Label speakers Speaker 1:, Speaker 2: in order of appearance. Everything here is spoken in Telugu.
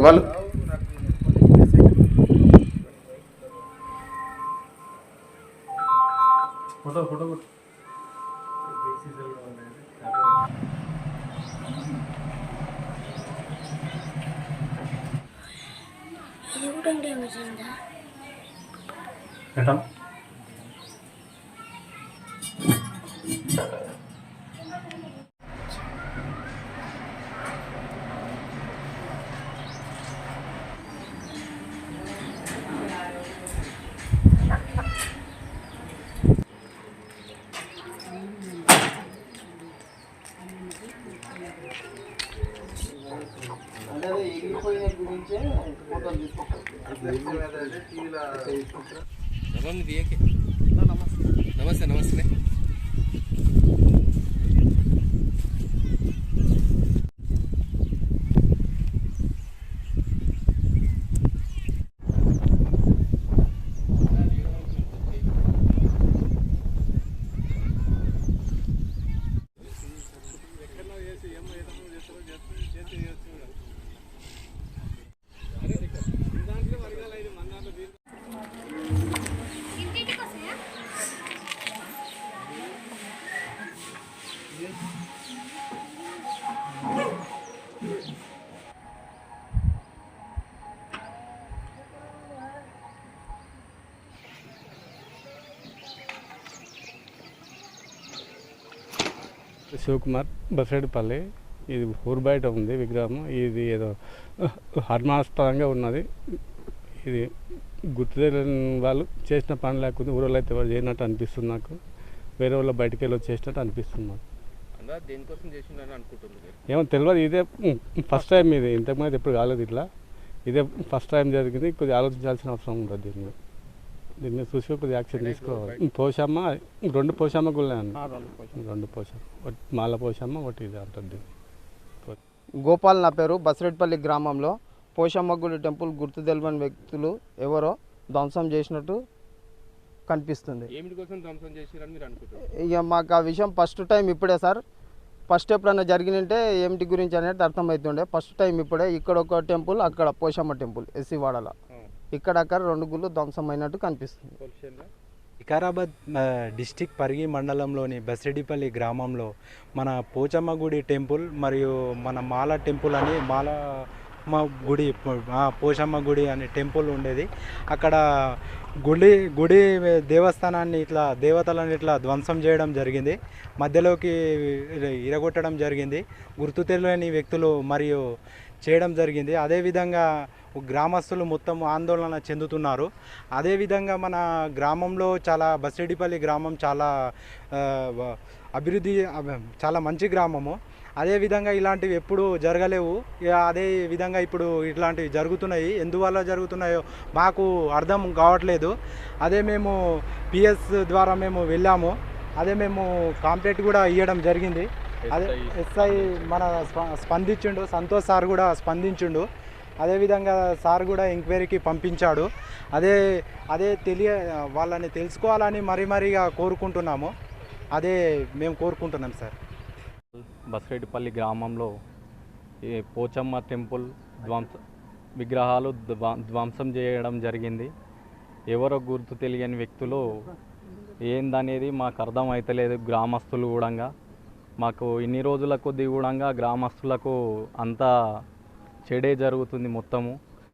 Speaker 1: వాళ్ళు ఫోటో ఫోటో
Speaker 2: ఇది కూడా డ్యామేజ్ అయిందా?
Speaker 1: ఎటం
Speaker 3: నమస్తే నమస్తే
Speaker 4: శివకుమార్ బసరెడ్డిపల్లి. ఇది ఊరు బయట ఉంది విగ్రహం. ఇది ఏదో హర్మాస్పదంగా ఉన్నది. ఇది గుర్తు తెలియని వాళ్ళు చేసిన పని లేకుండా ఊరిలో అయితే ఎవరు చేయనట్టు అనిపిస్తుంది నాకు. వేరే వాళ్ళు బయటికి వెళ్ళి చేసినట్టు అనిపిస్తుంది నాకు. ఏమో తెలియదు. ఇదే ఫస్ట్ టైం. ఇది ఇంతకుముందు ఎప్పుడు కాలేదు ఇట్లా. ఇదే ఫస్ట్ టైం జరిగింది. కొద్దిగా ఆలోచించాల్సిన అవసరం ఉంటుంది దీన్ని చూసి కొద్దిగా యాక్షన్ తీసుకోవాలి. పోషమ్మ 2 పోషమ్మ గుళ్ళే అన్న. 2 పోషమ్మ, ఒకటి మాల పోషమ్మ, ఒకటి ఇది అంటుంది.
Speaker 5: గోపాల్ నా పేరు. బసరెడ్డిపల్లి గ్రామంలో పోషమ్మ గుడి టెంపుల్ గుర్తు తెలియని వ్యక్తులు ఎవరో ధ్వంసం చేసినట్టు కనిపిస్తుంది. ఇక మాకు ఆ విషయం ఫస్ట్ టైం ఇప్పుడే సార్. ఫస్ట్ ఎప్పుడైనా జరిగినంటే ఏమిటి గురించి అనేది అర్థమవుతుండే. ఫస్ట్ టైం ఇప్పుడే. ఇక్కడ ఒక టెంపుల్, అక్కడ పోషమ్మ టెంపుల్ ఎస్సీ వాడల, ఇక్కడక్కడ 2 గుళ్ళు ధ్వంసమైనట్టు కనిపిస్తుంది.
Speaker 6: వికారాబాద్ డిస్టిక్ పరిగి మండలంలోని బసిరెడ్డిపల్లి గ్రామంలో మన పోచమ్మ గుడి టెంపుల్ మరియు మన మాల టెంపుల్ అని మాలమ్మ గుడి, పోచమ్మ గుడి అనే టెంపుల్ ఉండేది. అక్కడ గుడి దేవస్థానాన్ని ఇట్లా దేవతలను ఇట్లా ధ్వంసం చేయడం జరిగింది. మధ్యలోకి ఇరగొట్టడం జరిగింది. గుర్తు తెలియని వ్యక్తులు మరియు చేయడం జరిగింది. అదేవిధంగా గ్రామస్తులు మొత్తం ఆందోళన చెందుతున్నారు. అదేవిధంగా మన గ్రామంలో బసిరెడ్డిపల్లి గ్రామం చాలా అభివృద్ధి, చాలా మంచి గ్రామము. అదేవిధంగా ఇలాంటివి ఎప్పుడు జరగలేవు. అదే విధంగా ఇప్పుడు ఇట్లాంటివి జరుగుతున్నాయి. ఎందువల్ల జరుగుతున్నాయో మాకు అర్థం కావట్లేదు. అదే మేము పిఎస్ ద్వారా మేము వెళ్ళాము. అదే మేము కాంప్లైంట్ కూడా ఇవ్వడం జరిగింది. అదే ఎస్ఐ మన స్పందించిండు, సంతోష్ సార్ కూడా స్పందించిండు. అదేవిధంగా సార్ కూడా ఎంక్వైరీకి పంపించాడు. అదే వాళ్ళని తెలుసుకోవాలని మరీగా కోరుకుంటున్నాము. అదే మేము కోరుకుంటున్నాం సార్.
Speaker 7: బసిరెడ్డిపల్లి గ్రామంలో ఈ పోచమ్మ టెంపుల్ విగ్రహాలు ధ్వంసం చేయడం జరిగింది. ఎవరో గుర్తు తెలియని వ్యక్తులు ఏందనేది మాకు అర్థం అవుతలేదు. గ్రామస్తులు కూడా మాకు ఇన్ని రోజుల కొద్ది కూడా గ్రామస్తులకు అంతా చెడే జరుగుతుంది మొత్తము.